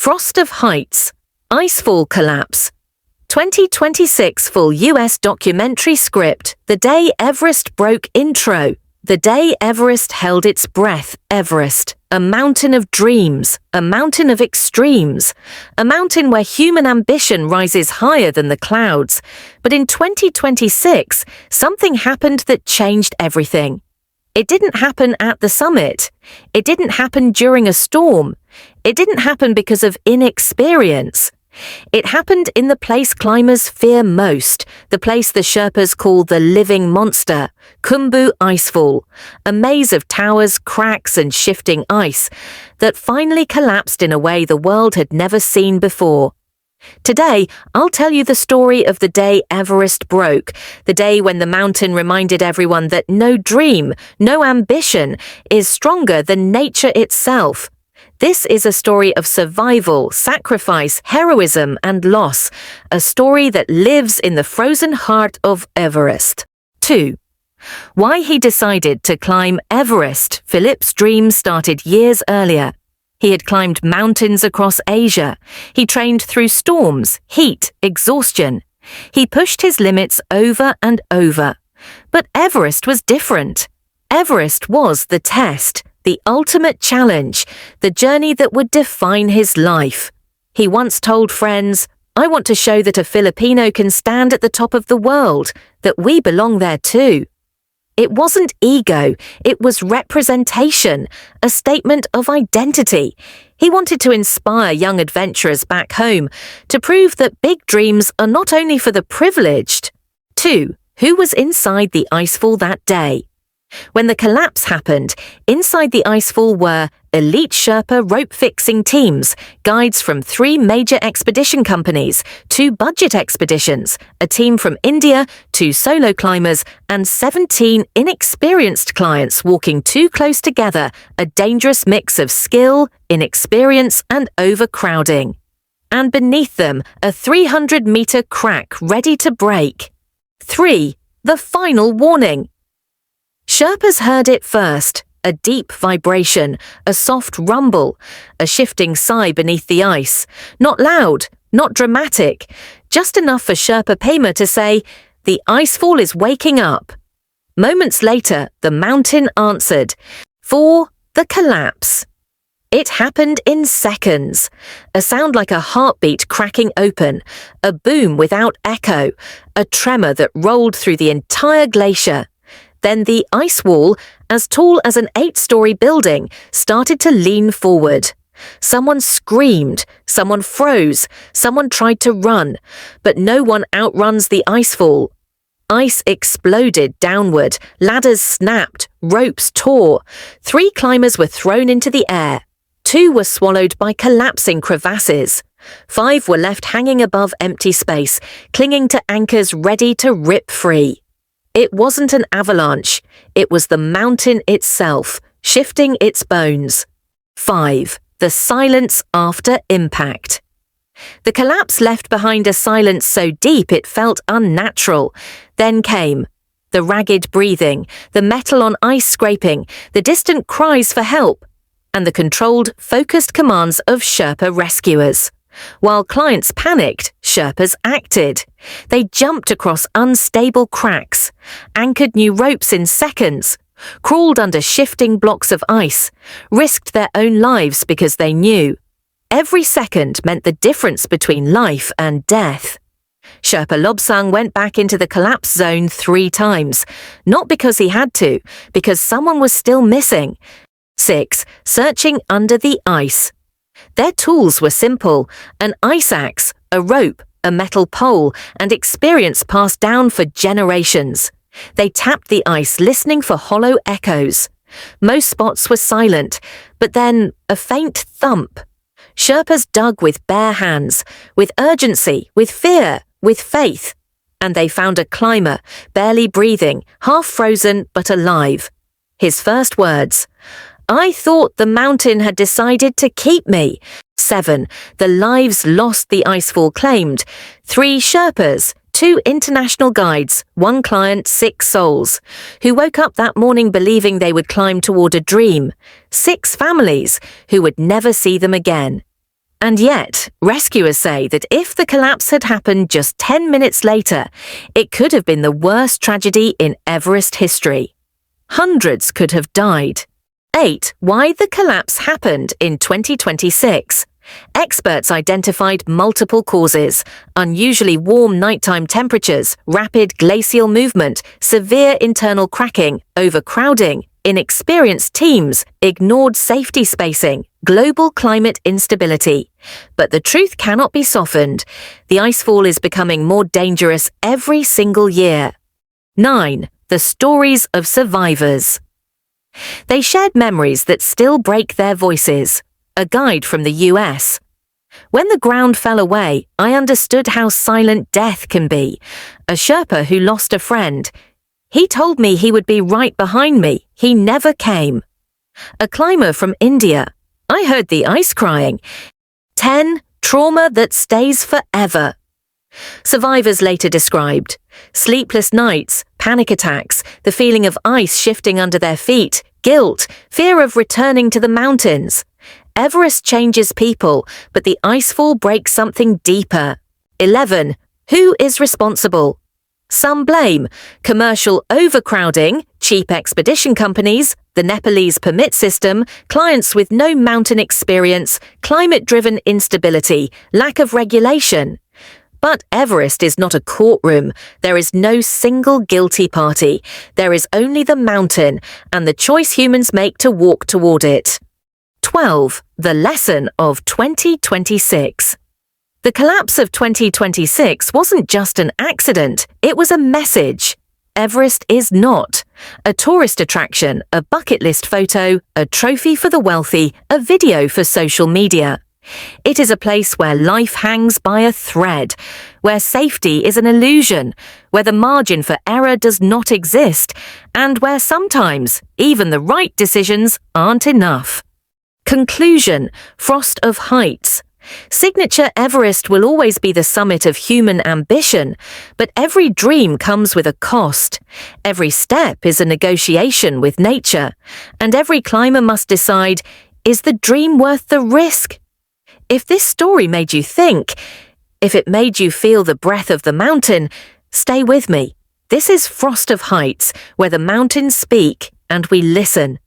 Frost of Heights, Icefall Collapse. 2026 full US documentary script, The Day Everest Broke intro. The day Everest held its breath, Everest, a mountain of dreams, a mountain of extremes, a mountain where human ambition rises higher than the clouds. But in 2026, something happened that changed everything. It didn't happen at the summit. It didn't happen during a storm. It didn't happen because of inexperience. It happened in the place climbers fear most, the place the Sherpas call the living monster, Khumbu Icefall, a maze of towers, cracks and shifting ice that finally collapsed in a way the world had never seen before. Today, I'll tell you the story of the day Everest broke, the day when the mountain reminded everyone that no dream, no ambition is stronger than nature itself. This is a story of survival, sacrifice, heroism, and loss, a story that lives in the frozen heart of Everest. 2. Why he decided to climb Everest. Philip's dream started years earlier. He had climbed mountains across Asia. He trained through storms, heat, exhaustion. He pushed his limits over and over. But Everest was different. Everest was the test, the ultimate challenge, the journey that would define his life. He once told friends, "I want to show that a Filipino can stand at the top of the world, that we belong there too." It wasn't ego, it was representation, a statement of identity. He wanted to inspire young adventurers back home, to prove that big dreams are not only for the privileged. 2. Who was inside the icefall that day? When the collapse happened, inside the icefall were elite Sherpa rope-fixing teams, guides from 3 major expedition companies, 2 budget expeditions, a team from India, 2 solo climbers, and 17 inexperienced clients walking too close together, a dangerous mix of skill, inexperience, and overcrowding. And beneath them, a 300-meter crack ready to break. 3. The final warning. Sherpas heard it first, a deep vibration, a soft rumble, a shifting sigh beneath the ice. Not loud, not dramatic, just enough for Sherpa Pema to say, "The icefall is waking up." Moments later, the mountain answered. 4. The collapse. It happened in seconds. A sound like a heartbeat cracking open, a boom without echo, a tremor that rolled through the entire glacier. Then the ice wall, as tall as an 8-story building, started to lean forward. Someone screamed, someone froze, someone tried to run, but no one outruns the icefall. Ice exploded downward, ladders snapped, ropes tore. 3 climbers were thrown into the air. 2 were swallowed by collapsing crevasses. 5 were left hanging above empty space, clinging to anchors ready to rip free. It wasn't an avalanche, it was the mountain itself, shifting its bones. 5. The silence after impact. The collapse left behind a silence so deep it felt unnatural. Then came the ragged breathing, the metal on ice scraping, the distant cries for help, and the controlled, focused commands of Sherpa rescuers. While clients panicked, Sherpas acted. They jumped across unstable cracks, anchored new ropes in seconds, crawled under shifting blocks of ice, risked their own lives because they knew. Every second meant the difference between life and death. Sherpa Lobsang went back into the collapse zone 3 times, not because he had to, because someone was still missing. 6. Searching under the ice. Their tools were simple, an ice axe, a rope, a metal pole, and experience passed down for generations. They tapped the ice, listening for hollow echoes. Most spots were silent, but then a faint thump. Sherpas dug with bare hands, with urgency, with fear, with faith, and they found a climber, barely breathing, half frozen but alive. His first words, "I thought the mountain had decided to keep me." 7. The lives lost the icefall claimed. 3 Sherpas, 2 international guides, 1 client, 6 souls, who woke up that morning believing they would climb toward a dream. 6 families who would never see them again. And yet, rescuers say that if the collapse had happened just 10 minutes later, it could have been the worst tragedy in Everest history. Hundreds could have died. 8. Why the collapse happened in 2026. Experts identified multiple causes: unusually warm nighttime temperatures, rapid glacial movement, severe internal cracking, overcrowding, inexperienced teams, ignored safety spacing, global climate instability. But the truth cannot be softened. The icefall is becoming more dangerous every single year. 9. The stories of survivors. They shared memories that still break their voices. A guide from the US. When the ground fell away, I understood how silent death can be. A Sherpa who lost a friend. He told me he would be right behind me. He never came. A climber from India. I heard the ice crying. 10. Trauma that stays forever. Survivors later described sleepless nights, panic attacks, the feeling of ice shifting under their feet, guilt, fear of returning to the mountains. Everest changes people, but the icefall breaks something deeper. 11. Who is responsible? Some blame commercial overcrowding, cheap expedition companies, the Nepalese permit system, clients with no mountain experience, climate-driven instability, lack of regulation. But Everest is not a courtroom. There is no single guilty party. There is only the mountain and the choice humans make to walk toward it. 12. The lesson of 2026. The collapse of 2026 wasn't just an accident, it was a message. Everest is not a tourist attraction, a bucket list photo, a trophy for the wealthy, a video for social media. It is a place where life hangs by a thread, where safety is an illusion, where the margin for error does not exist, and where sometimes even the right decisions aren't enough. Conclusion: Frost of Heights. Signature Everest will always be the summit of human ambition, but every dream comes with a cost. Every step is a negotiation with nature, and every climber must decide, is the dream worth the risk? If this story made you think, if it made you feel the breath of the mountain, stay with me. This is Frost of Heights, where the mountains speak and we listen.